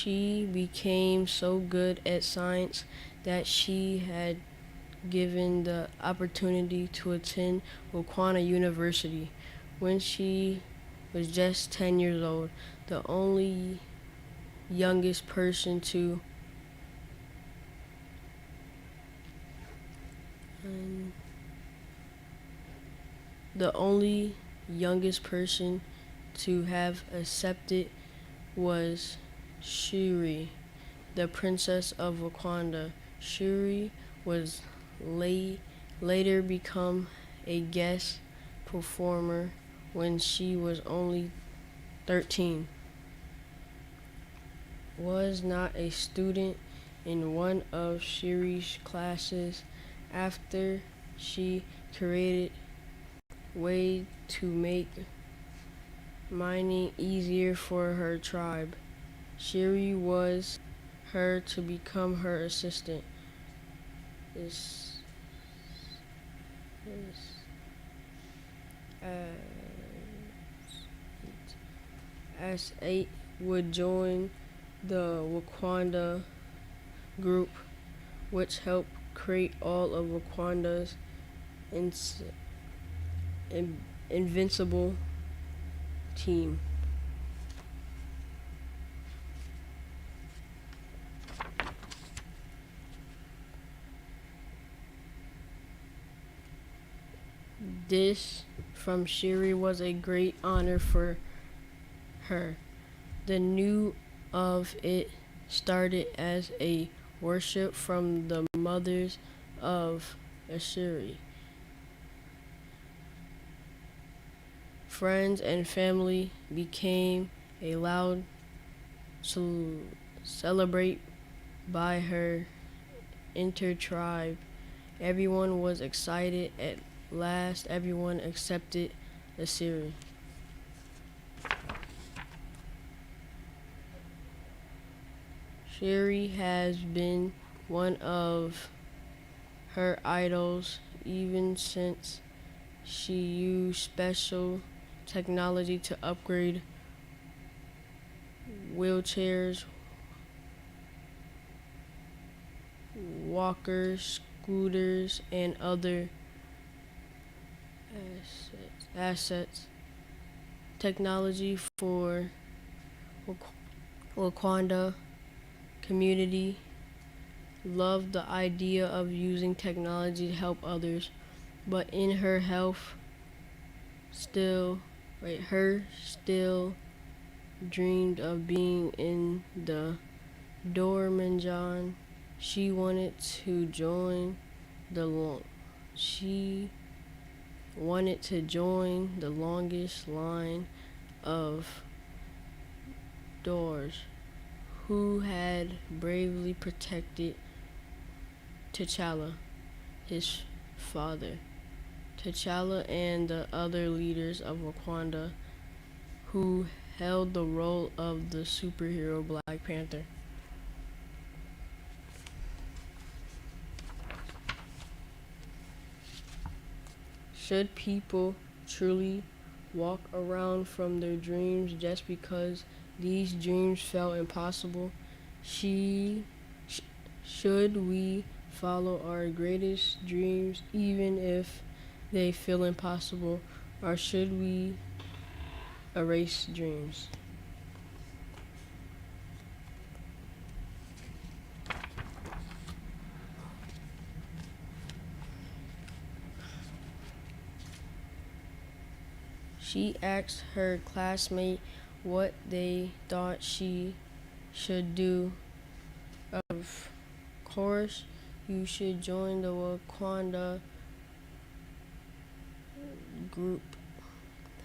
She became so good at science that she had given the opportunity to attend Wakanda University when she was just 10 years old, the only youngest person to the only youngest person to have accepted was Shuri, the princess of Wakanda. Shuri was later become a guest performer when she was only 13. Was not a student in one of Shuri's classes after she created way to make mining easier for her tribe. Shuri was her to become her assistant. This, as 8 would join the Wakanda group, which helped create all of Wakanda's invincible team. This from Shuri was a great honor for her. The new of it started as a worship from the mothers of Ashuri. Friends and family became a loud celebrate by her inter-tribe. Everyone was excited. At last, everyone accepted Ashuri. Shuri has been one of her idols even since she used special technology to upgrade wheelchairs, walkers, scooters, and other assets. Technology for Wakanda community loved the idea of using technology to help others, but in her health still dreamed of being in the Dormanjon. She wanted to join the longest line of doors who had bravely protected T'Challa, his father. T'Challa and the other leaders of Wakanda who held the role of the superhero Black Panther. Should people truly walk around from their dreams just because these dreams felt impossible? Should we follow our greatest dreams even if they feel impossible, or should we erase dreams? She asked her classmate what they thought she should do. Of course, you should join the Wakanda group.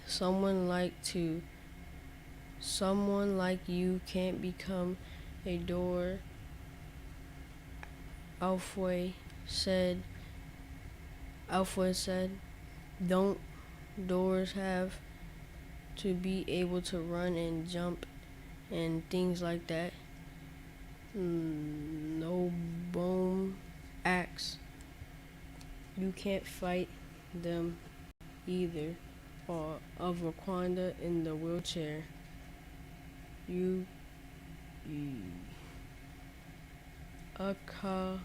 Someone like you can't become a door. Alfway said, don't doors have to be able to run and jump and things like that? No boom axe. You can't fight them either. Or of Wakanda in the wheelchair. You Aka,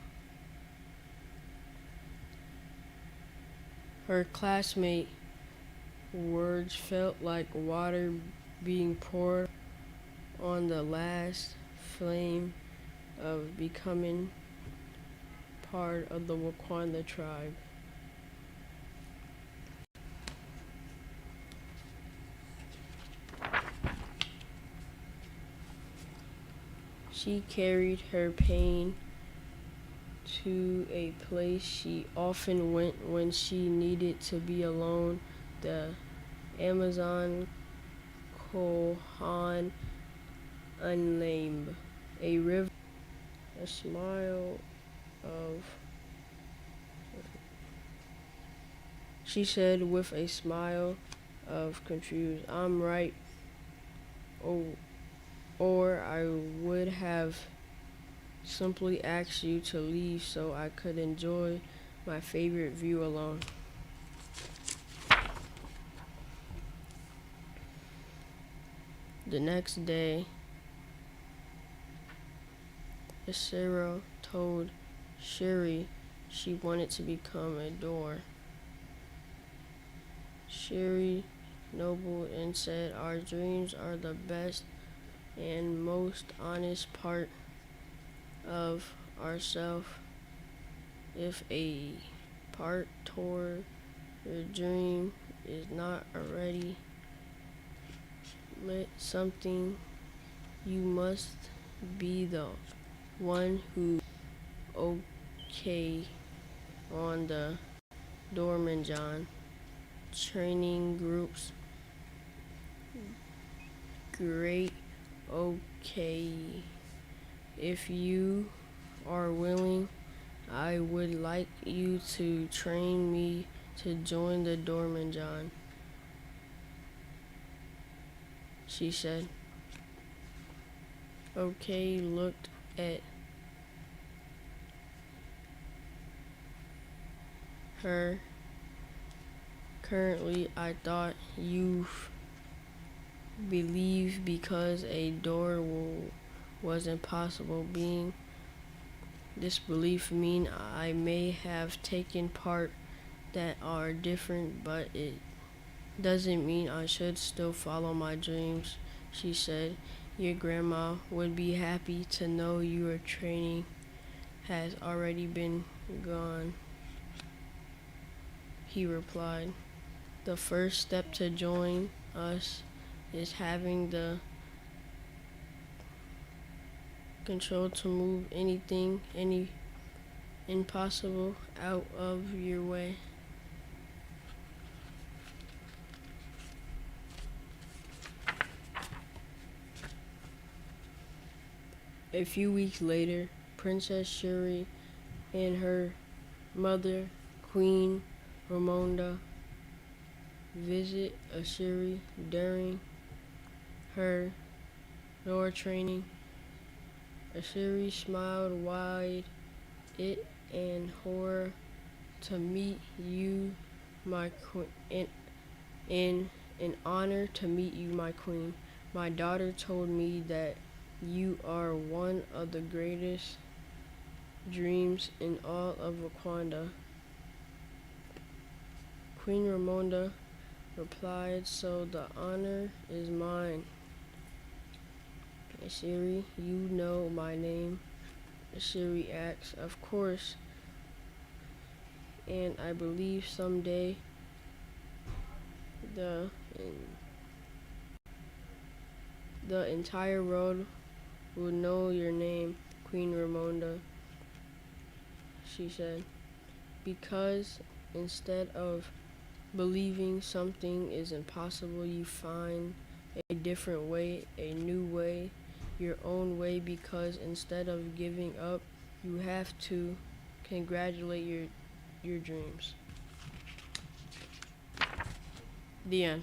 her classmate, words felt like water being poured on the last flame of becoming part of the Wakanda tribe. She carried her pain to a place she often went when she needed to be alone, the Amazon Kohan Unnamed, a river, a smile of, she said with a smile of confused, I'm right, oh, or I would have simply asked you to leave so I could enjoy my favorite view alone. The next day, Sarah told Shuri she wanted to become a door. Shuri nobled and said, our dreams are the best and most honest part of ourselves. If a part toward your dream is not already lit something, you must be the one who okay on the Dorman John training groups. Great, okay. If you are willing, I would like you to train me to join the Dorman John, she said. Okay looked at her. Currently, I thought you believe because a door was impossible. Being disbelief mean I may have taken part that are different, but it doesn't mean I should still follow my dreams, she said. Your grandma would be happy to know your training has already been gone, he replied. The first step to join us is having the control to move anything, any impossible out of your way. A few weeks later, Princess Shuri and her mother, Queen Ramonda, visit Ashuri during her door training. Ashuri smiled wide it in horror to meet you, my queen, and an honor to meet you, my queen. My daughter told me that you are one of the greatest dreams in all of Wakanda. Queen Ramonda replied, so the honor is mine. Ashuri, you know my name? Ashuri asked, of course, and I believe someday the entire world will know your name, Queen Ramonda, she said, because instead of believing something is impossible, you find a different way, a new way, your own way, because instead of giving up, you have to congratulate your dreams. The end.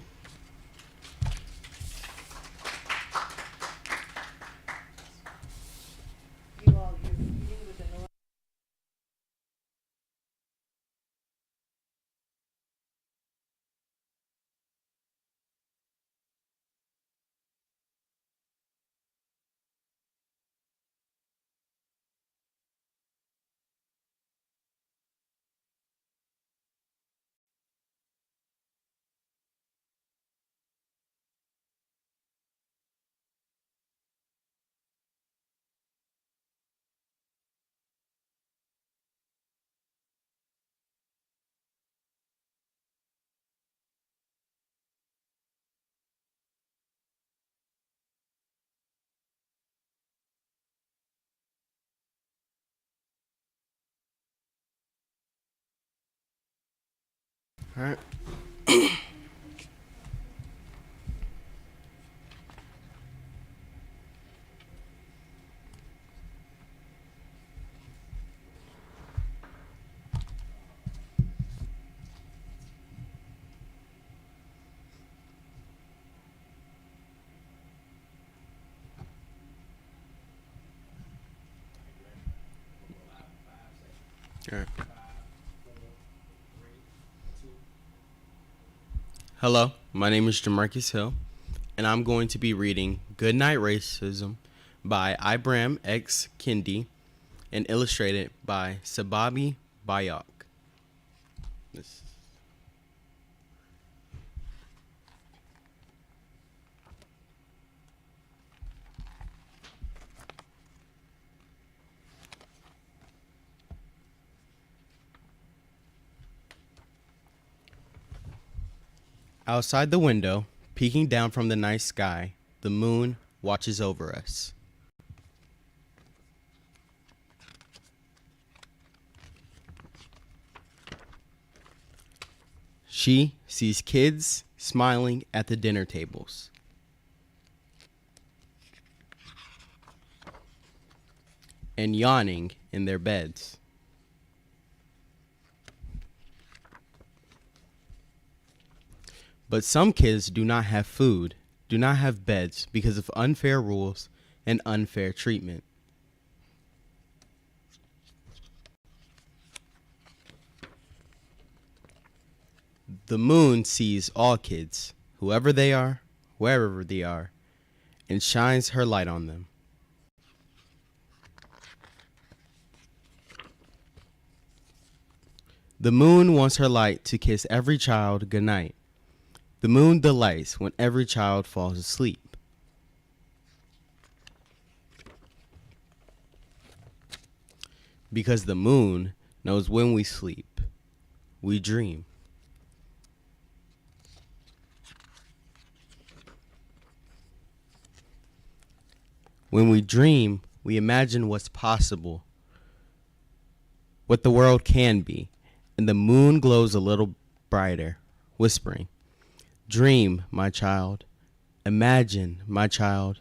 All right. All right. Hello, my name is Jamarcus Hill, and I'm going to be reading Goodnight Racism by Ibram X. Kendi and illustrated by Sababi Bayok. This- Outside the window, peeking down from the night sky, the moon watches over us. She sees kids smiling at the dinner tables and yawning in their beds. But some kids do not have food, do not have beds because of unfair rules and unfair treatment. The moon sees all kids, whoever they are, wherever they are, and shines her light on them. The moon wants her light to kiss every child goodnight. The moon delights when every child falls asleep. Because the moon knows when we sleep, we dream. When we dream, we imagine what's possible, what the world can be, and the moon glows a little brighter, whispering, "Dream, my child. Imagine, my child.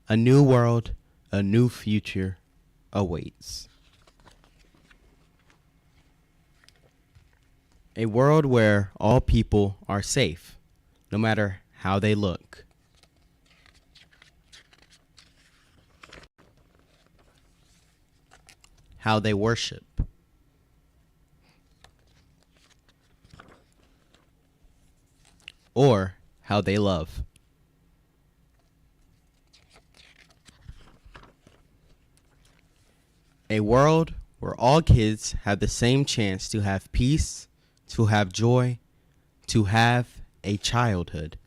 A new world, a new future awaits." A world where all people are safe, no matter how they look. How they worship. Or how they love. A world where all kids have the same chance to have peace, to have joy, to have a childhood.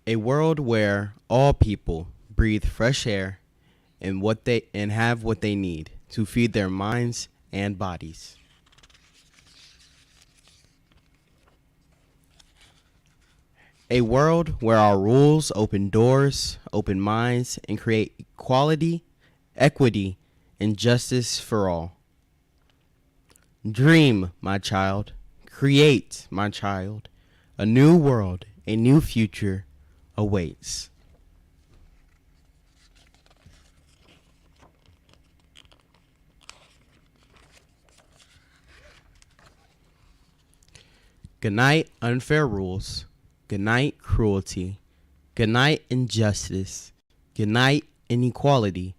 A world where all people breathe fresh air and have what they need to feed their minds and bodies. A world where our rules open doors, open minds, and create equality, equity, and justice for all. Dream, my child. Create, my child. A new world, a new future awaits. Good night, unfair rules. Good night, cruelty. Good night, injustice. Good night, inequality.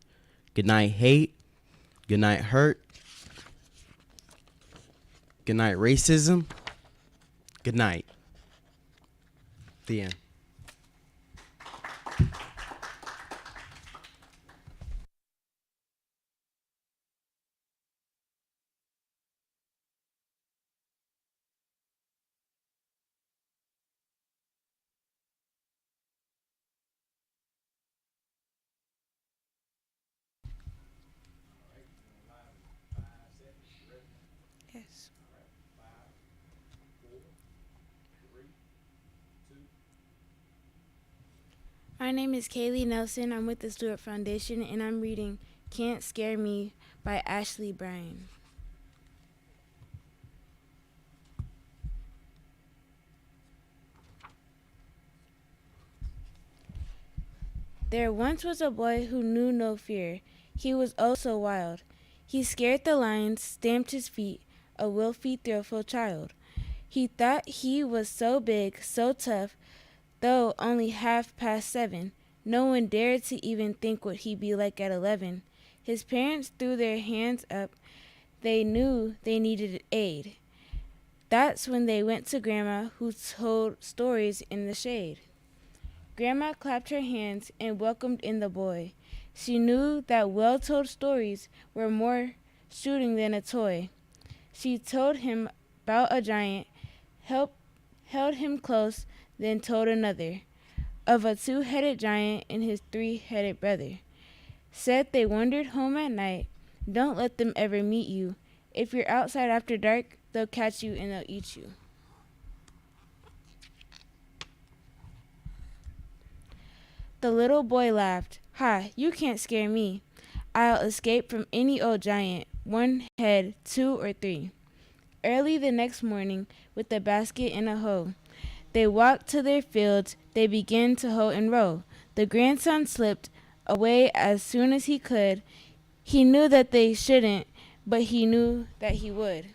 Good night, hate. Good night, hurt. Good night, racism. Good night. The end. Yes. My name is Kaylee Nelson. I'm with the Stewart Foundation, and I'm reading Can't Scare Me by Ashley Bryan. There once was a boy who knew no fear. He was oh so wild. He scared the lions, stamped his feet, a wilful, fearful child. He thought he was so big, so tough, though only half past 7. No one dared to even think what he'd be like at 11. His parents threw their hands up. They knew they needed aid. That's when they went to Grandma, who told stories in the shade. Grandma clapped her hands and welcomed in the boy. She knew that well-told stories were more shooting than a toy. She told him about a giant, held him close, then told another of a two-headed giant and his three-headed brother. Said they wandered home at night. Don't let them ever meet you. If you're outside after dark, they'll catch you and they'll eat you. The little boy laughed. Ha, you can't scare me. I'll escape from any old giant, one head, 2 or 3. Early the next morning, with a basket and a hoe, they walked to their fields. They began to hoe and row. The grandson slipped away as soon as he could. He knew that they shouldn't, but he knew that he would.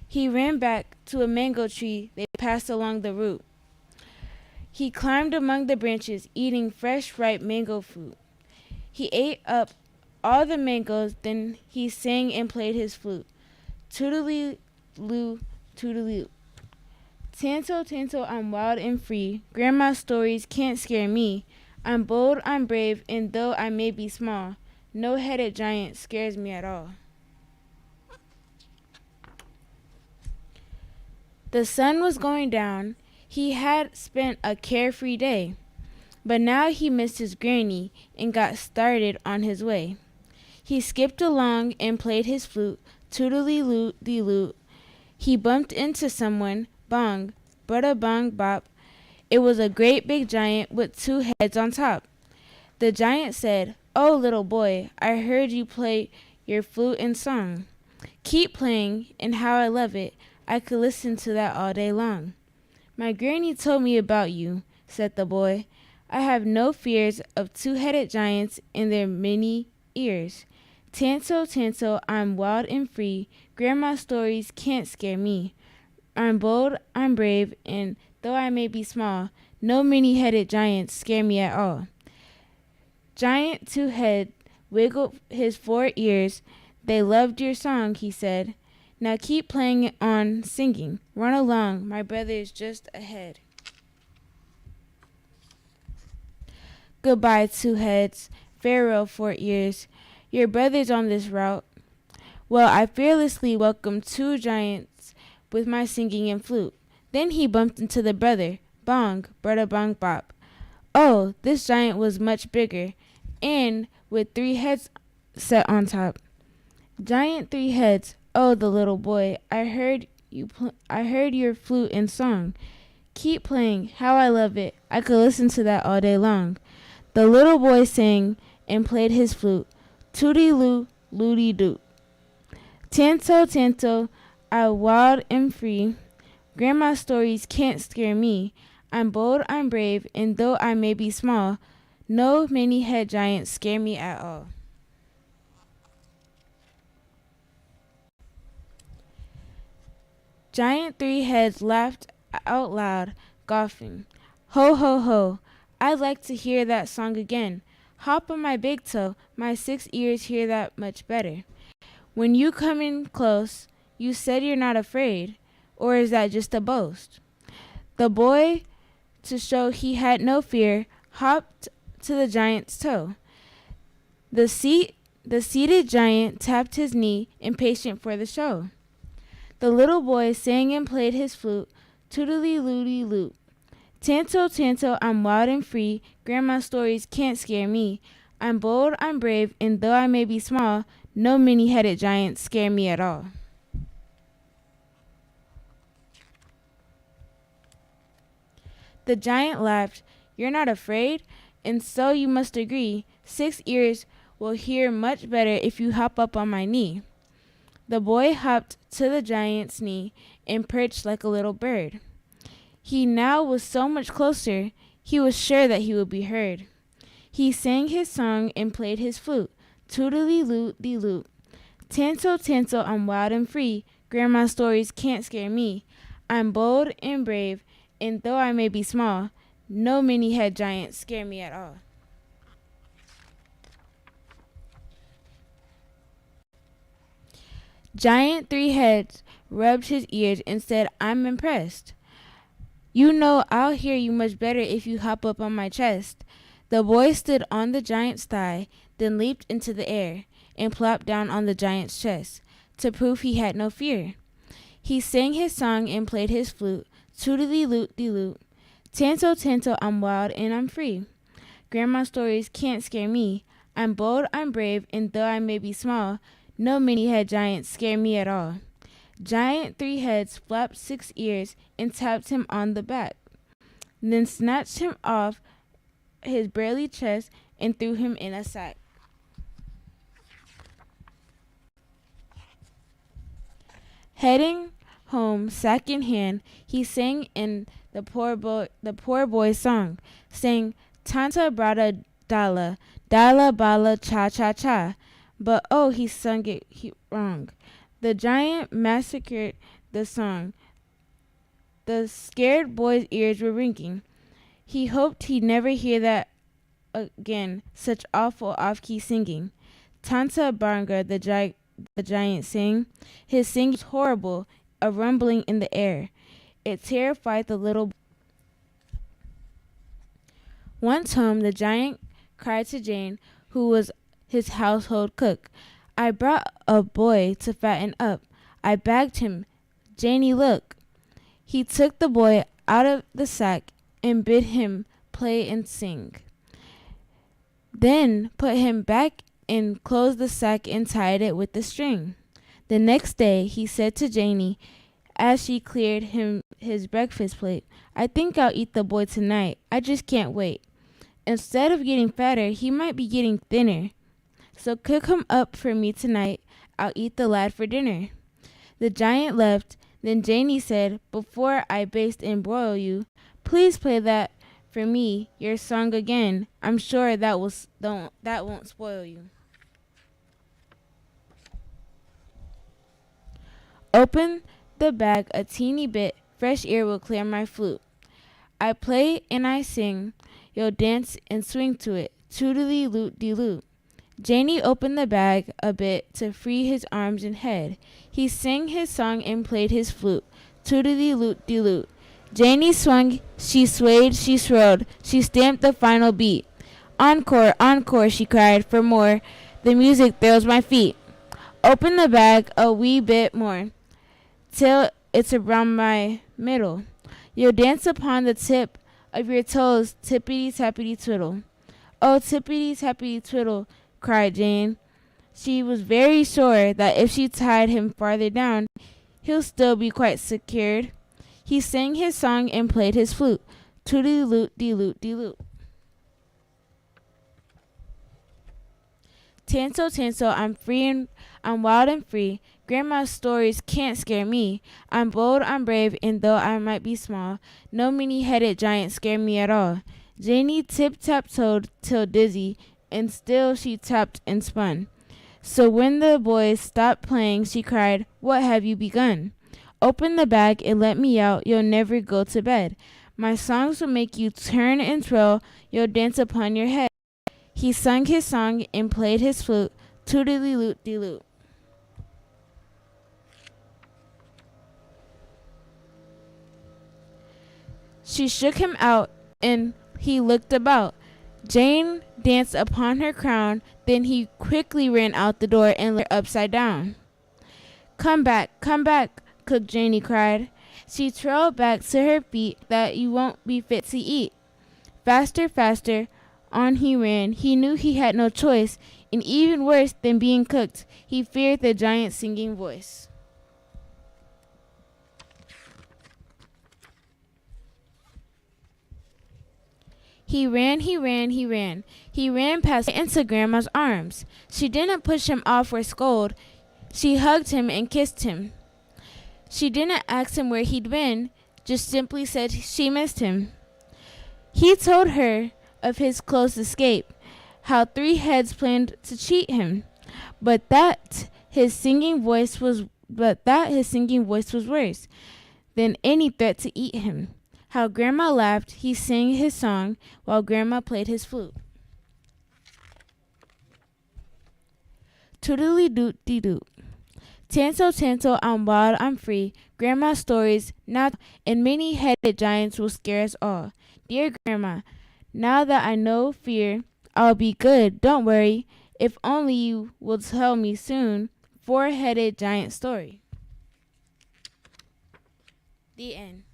He ran back to a mango tree they passed along the route. He climbed among the branches, eating fresh, ripe mango fruit. He ate up all the mangoes, then he sang and played his flute. Toodly-loo, toodly-loo. Tanto, tanto, I'm wild and free. Grandma's stories can't scare me. I'm bold, I'm brave, and though I may be small, no-headed giant scares me at all. The sun was going down. He had spent a carefree day, but now he missed his granny and got started on his way. He skipped along and played his flute, toodly-loo-dee-loo. He bumped into someone, bong, bada-bong bop. It was a great big giant with 2 heads on top. The giant said, "Oh, little boy, I heard you play your flute and song. Keep playing, and how I love it. I could listen to that all day long." "My granny told me about you," said the boy. "I have no fears of 2-headed giants and their many ears. Tanto, tanto, I'm wild and free. Grandma's stories can't scare me. I'm bold, I'm brave, and though I may be small, no many-headed giants scare me at all." Giant Two-Head wiggled his 4 ears. "They loved your song," he said. "Now keep playing on, singing. Run along, my brother is just ahead." "Goodbye, 2 heads. Farewell, 4 ears. Your brother's on this route. Well, I fearlessly welcome 2 giants with my singing and flute." Then he bumped into the brother. Bong, brother bong bop. Oh, this giant was much bigger, and with 3 heads set on top. "Giant 3 heads, oh, the little boy, I heard your flute and song. Keep playing, how I love it. I could listen to that all day long." The little boy sang and played his flute. Tooty-loo, looty-doo. "Tanto, tanto, I'm wild and free. Grandma's stories can't scare me. I'm bold, I'm brave, and though I may be small, no many-head giants scare me at all." Giant 3 heads laughed out loud, coughing. "Ho, ho, ho. I'd like to hear that song again. Hop on my big toe, my 6 ears hear that much better. When you come in close, you said you're not afraid, or is that just a boast?" The boy, to show he had no fear, hopped to the giant's toe. The seated giant tapped his knee, impatient for the show. The little boy sang and played his flute, toodly-looty-loot. "Tanto, tanto, I'm wild and free. Grandma's stories can't scare me. I'm bold, I'm brave, and though I may be small, no many-headed giants scare me at all." The giant laughed. "You're not afraid? and so you must agree. 6 ears will hear much better if you hop up on my knee. The boy hopped to the giant's knee and perched like a little bird. He now was so much closer, he was sure that he would be heard. He sang his song and played his flute, toodly-loot-de-loot. Tinsel, tinsel, I'm wild and free. Grandma's stories can't scare me. I'm bold and brave, and though I may be small, no many-head giants scare me at all. Giant Three Heads rubbed his ears and said, I'm impressed. You know I'll hear you much better if you hop up on my chest. The boy stood on the giant's thigh, then leaped into the air, and plopped down on the giant's chest, to prove he had no fear. He sang his song and played his flute, toodly-loot-de-loot. Tinsel, tinsel, I'm wild and I'm free. Grandma's stories can't scare me. I'm bold, I'm brave, and though I may be small, no many-head giants scare me at all. Giant Three Heads flapped 6 ears and tapped him on the back, then snatched him off his burly chest and threw him in a sack. Heading home, sack in hand, he sang in the poor boy's song, sang Tanta Brada Dala, Dala Bala Cha Cha Cha. But oh, he sung it wrong. The giant massacred the song. The scared boy's ears were ringing. He hoped he'd never hear that again, such awful off-key singing. Tanta Baranga, the giant sang. His singing was horrible, a rumbling in the air. It terrified the little boy. Once home, the giant cried to Jane, who was his household cook, I brought a boy to fatten up. I bagged him. Janie, look. He took the boy out of the sack and bid him play and sing. Then put him back and closed the sack and tied it with the string. The next day he said to Janie, as she cleared him his breakfast plate, I think I'll eat the boy tonight. I just can't wait. Instead of getting fatter, he might be getting thinner. So cook him up for me tonight. I'll eat the lad for dinner. The giant left. Then Janie said, before I baste and broil you, please play that for me, your song again. I'm sure that won't spoil you. Open the bag a teeny bit. Fresh air will clear my flute. I play and I sing. You'll dance and swing to it. Toodly-loot-de-loot. Janie opened the bag a bit to free his arms and head. He sang his song and played his flute. Toodly-loot-de-loot. Janie swung, she swayed, she swirled, she stamped the final beat. Encore, encore, she cried, for more. The music thrills my feet. Open the bag a wee bit more, till it's around my middle. You'll dance upon the tip of your toes, tippity-tappity-twiddle. Oh, tippity-tappity-twiddle, cried Jane. She was very sure that if she tied him farther down, he'll still be quite secured. He sang his song and played his flute. Toodly-loot-de-loot-de-loot. Tinsel, tinsel, I'm free and I'm wild and free. Grandma's stories can't scare me. I'm bold, I'm brave, and though I might be small, no many-headed giants scare me at all. Janie tip-tap-toed till dizzy, and still she tapped and spun. So when the boys stopped playing, she cried, what have you begun? Open the bag and let me out, you'll never go to bed. My songs will make you turn and twirl, you'll dance upon your head. He sung his song and played his flute, toodly-loot-de-loot. She shook him out, and he looked about. Jane danced upon her crown, then he quickly ran out the door and lay her upside down. Come back, Cook Janie cried. She trailed back to her feet that you won't be fit to eat. Faster, faster, on he ran. He knew he had no choice, and even worse than being cooked, he feared the giant's singing voice. He ran, he ran, he ran. He ran past into Grandma's arms. She didn't push him off or scold. She hugged him and kissed him. She didn't ask him where he'd been, just simply said she missed him. He told her of his close escape, how 3 heads planned to cheat him, but that his singing voice was worse than any threat to eat him. How Grandma laughed, he sang his song while Grandma played his flute. Toodly-doot-dee-doot. Tanto, Tanto, I'm wild, I'm free. Grandma's stories, now and many-headed giants will scare us all. Dear Grandma, now that I know fear, I'll be good, don't worry. If only you will tell me soon, 4-headed giant story. The end.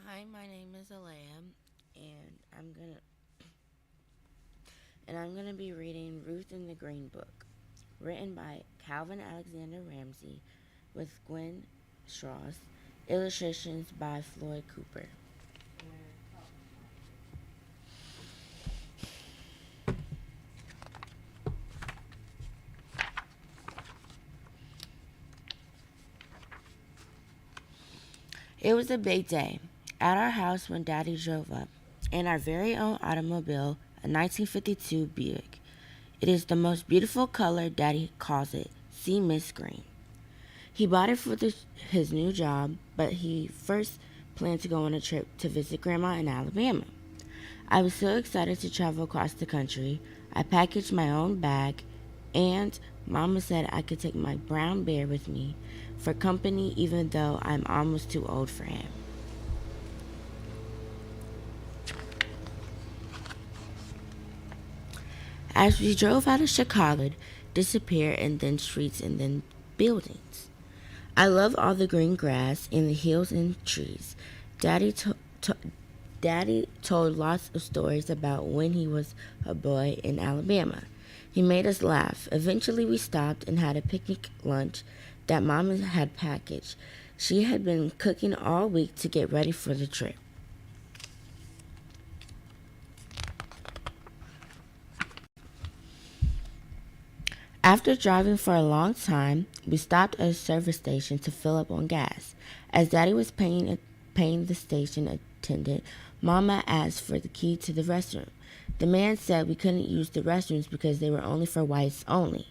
Hi, my name is Alea, and I'm gonna be reading Ruth in the Green Book, written by Calvin Alexander Ramsey, with Gwen Strauss, illustrations by Floyd Cooper. It was a big day at our house when Daddy drove up in our very own automobile, a 1952 Buick. It is the most beautiful color, Daddy calls it, sea mist green. He bought it for his new job, but he first planned to go on a trip to visit Grandma in Alabama. I was so excited to travel across the country. I packaged my own bag, and Mama said I could take my brown bear with me for company even though I'm almost too old for him. As we drove out of Chicago, disappeared and then streets and then buildings. I love all the green grass and the hills and trees. Daddy told lots of stories about when he was a boy in Alabama. He made us laugh. Eventually we stopped and had a picnic lunch that Mama had packaged. She had been cooking all week to get ready for the trip. After driving for a long time, we stopped at a service station to fill up on gas. As Daddy was paying the station attendant, Mama asked for the key to the restroom. The man said we couldn't use the restrooms because they were only for whites only.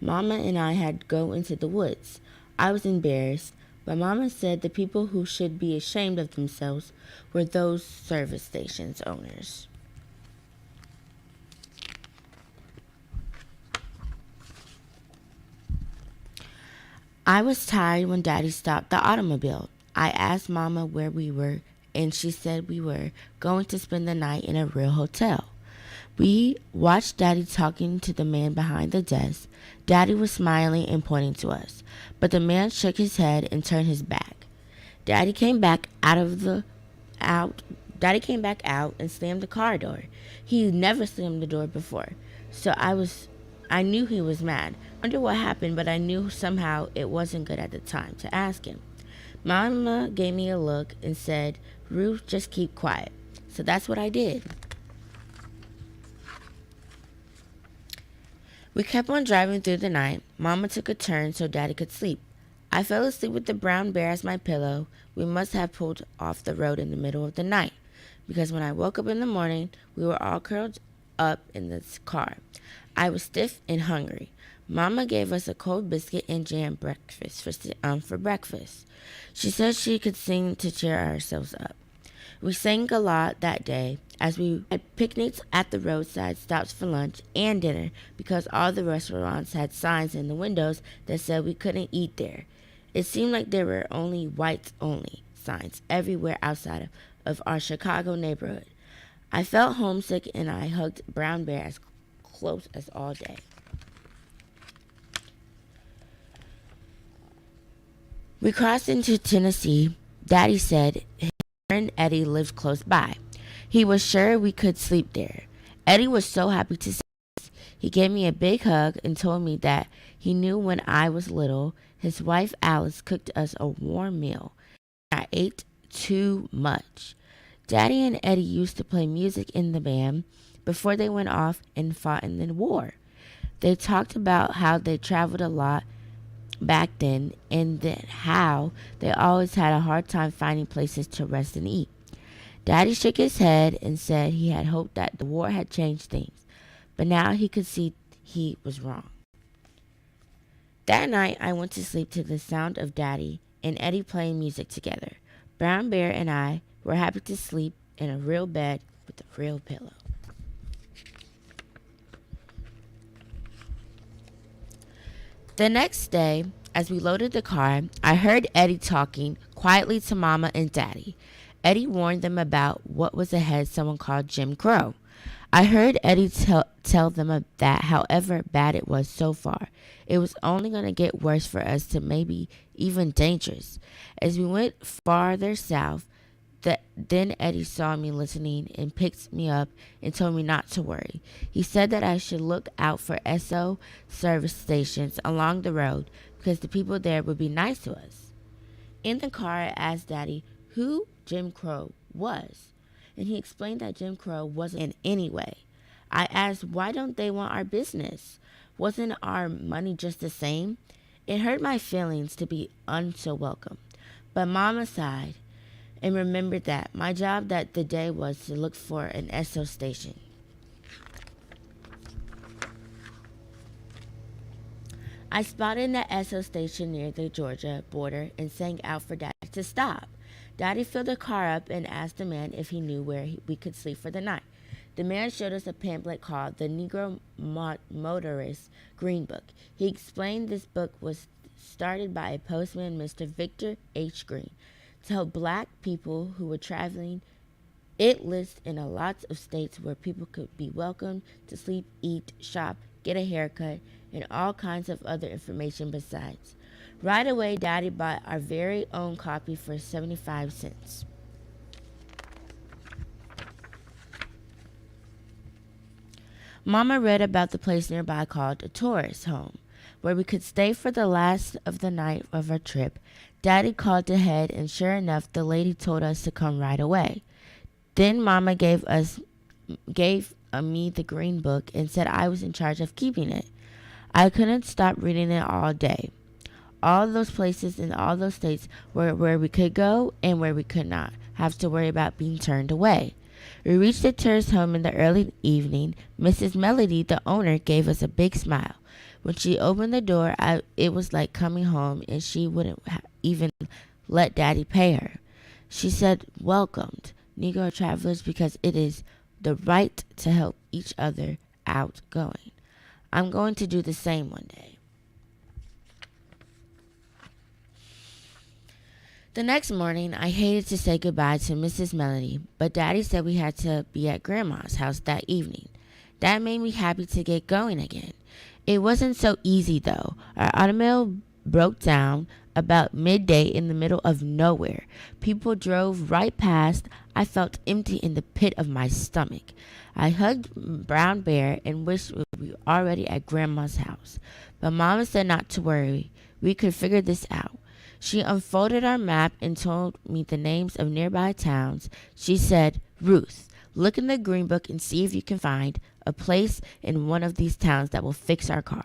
Mama and I had to go into the woods. I was embarrassed, but Mama said the people who should be ashamed of themselves were those service stations owners. I was tired when Daddy stopped the automobile. I asked Mama where we were, and she said we were going to spend the night in a real hotel. We watched Daddy talking to the man behind the desk. Daddy was smiling and pointing to us, but the man shook his head and turned his back. Daddy came back out and slammed the car door. He never slammed the door before, so I knew he was mad. I wondered what happened, but I knew somehow it wasn't good at the time to ask him. Mama gave me a look and said, "Ruth, just keep quiet." So that's what I did. We kept on driving through the night. Mama took a turn so Daddy could sleep. I fell asleep with the brown bear as my pillow. We must have pulled off the road in the middle of the night, because when I woke up in the morning, we were all curled up in the car. I was stiff and hungry. Mama gave us a cold biscuit and jam breakfast for breakfast. She said she could sing to cheer ourselves up. We sang a lot that day as we had picnics at the roadside stops for lunch and dinner because all the restaurants had signs in the windows that said we couldn't eat there. It seemed like there were only whites only signs everywhere outside of our Chicago neighborhood. I felt homesick and I hugged Brown Bear as close as all day. We crossed into Tennessee. Daddy said his friend Eddie lived close by. He was sure we could sleep there. Eddie was so happy to see us. He gave me a big hug and told me that he knew when I was little, his wife Alice cooked us a warm meal. I ate too much. Daddy and Eddie used to play music in the band before they went off and fought in the war. They talked about how they traveled a lot back then and then how they always had a hard time finding places to rest and eat. Daddy shook his head and said he had hoped that the war had changed things, but now he could see he was wrong. That night, I went to sleep to the sound of Daddy and Eddie playing music together. Brown Bear and I were happy to sleep in a real bed with a real pillow. The next day, as we loaded the car, I heard Eddie talking quietly to Mama and Daddy. Eddie warned them about what was ahead someone called Jim Crow. I heard Eddie tell them that however bad it was so far, it was only going to get worse for us to maybe even dangerous. As we went farther south, then Eddie saw me listening and picked me up and told me not to worry. He said that I should look out for SO service stations along the road because the people there would be nice to us. In the car, I asked Daddy who Jim Crow was, and he explained that Jim Crow wasn't in any way. I asked, why don't they want our business? Wasn't our money just the same? It hurt my feelings to be so welcome, but Mama sighed and remembered that my job that the day was to look for an SO station. I spotted an SO station near the Georgia border and sang out for Daddy to stop. Daddy filled the car up and asked the man if he knew where we could sleep for the night. The man showed us a pamphlet called the Negro Motorist Green Book. He explained this book was started by a postman, Mr. Victor H. Green, to help black people who were traveling. It lists in a lot of states where people could be welcome to sleep, eat, shop, get a haircut, and all kinds of other information besides. Right away, Daddy bought our very own copy for 75 cents. Mama read about the place nearby called a tourist home, where we could stay for the last of the night of our trip. Daddy called ahead, and sure enough, the lady told us to come right away. Then Mama gave me the green book and said I was in charge of keeping it. I couldn't stop reading it all day. All those places in all those states were where we could go and where we could not have to worry about being turned away. We reached the tourist home in the early evening. Mrs. Melody, the owner, gave us a big smile. When she opened the door, it was like coming home, and she wouldn't even let Daddy pay her. She said, welcomed Negro travelers because it is the right to help each other out going. I'm going to do the same one day. The next morning, I hated to say goodbye to Mrs. Melody, but Daddy said we had to be at Grandma's house that evening. That made me happy to get going again. It wasn't so easy, though. Our automobile broke down about midday in the middle of nowhere. People drove right past. I felt empty in the pit of my stomach. I hugged Brown Bear and wished we were already at Grandma's house. But Mama said not to worry. We could figure this out. She unfolded our map and told me the names of nearby towns. She said, Ruth, look in the green book and see if you can find a place in one of these towns that will fix our car.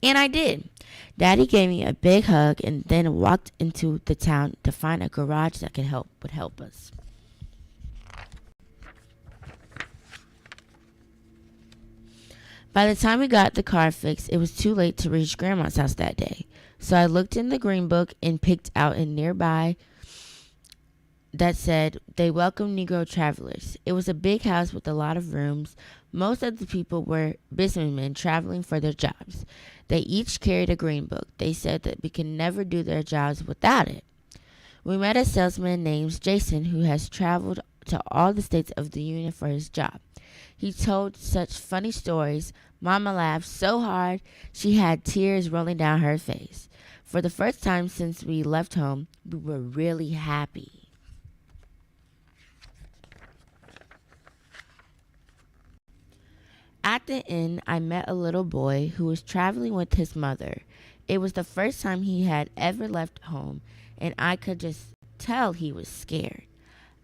And I did. Daddy gave me a big hug and then walked into the town to find a garage that would help us. By the time we got the car fixed, it was too late to reach Grandma's house that day. So I looked in the green book and picked out a nearby that said they welcome Negro travelers. It was a big house with a lot of rooms. Most of the people were businessmen traveling for their jobs. They each carried a green book. They said that we can never do their jobs without it. We met a salesman named Jason who has traveled to all the states of the union for his job. He told such funny stories. Mama laughed so hard she had tears rolling down her face. For the first time since we left home, we were really happy. At the inn, I met a little boy who was traveling with his mother. It was the first time he had ever left home, and I could just tell he was scared.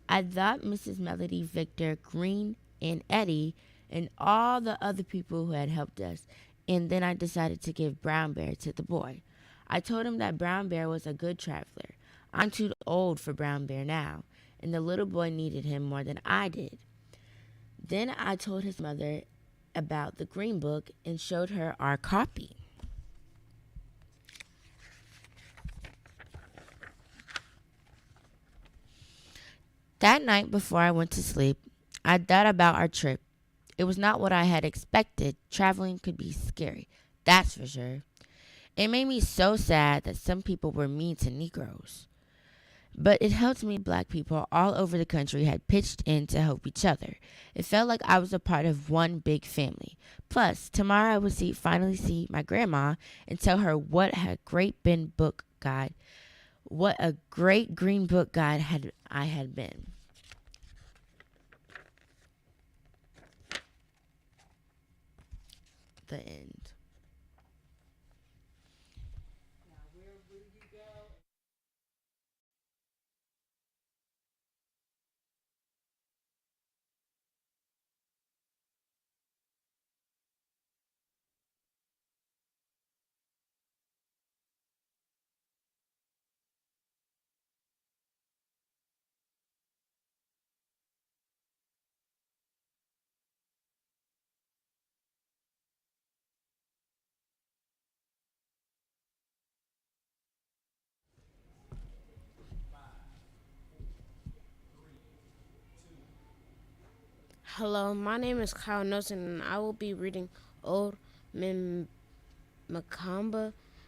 I thought Mrs. Melody, Victor, Green, and Eddie, and all the other people who had helped us, and then I decided to give Brown Bear to the boy. I told him that Brown Bear was a good traveler. I'm too old for Brown Bear now, and the little boy needed him more than I did. Then I told his mother about the Green Book and showed her our copy. That night before I went to sleep, I thought about our trip. It was not what I had expected. Traveling could be scary, that's for sure. It made me so sad that some people were mean to Negroes. But it helped me black people all over the country had pitched in to help each other. It felt like I was a part of one big family. Plus, tomorrow I would finally see my grandma and tell her what a great green book guide I had been. The end. Hello, my name is Kyle Nelson, and I will be reading Old Man Macamba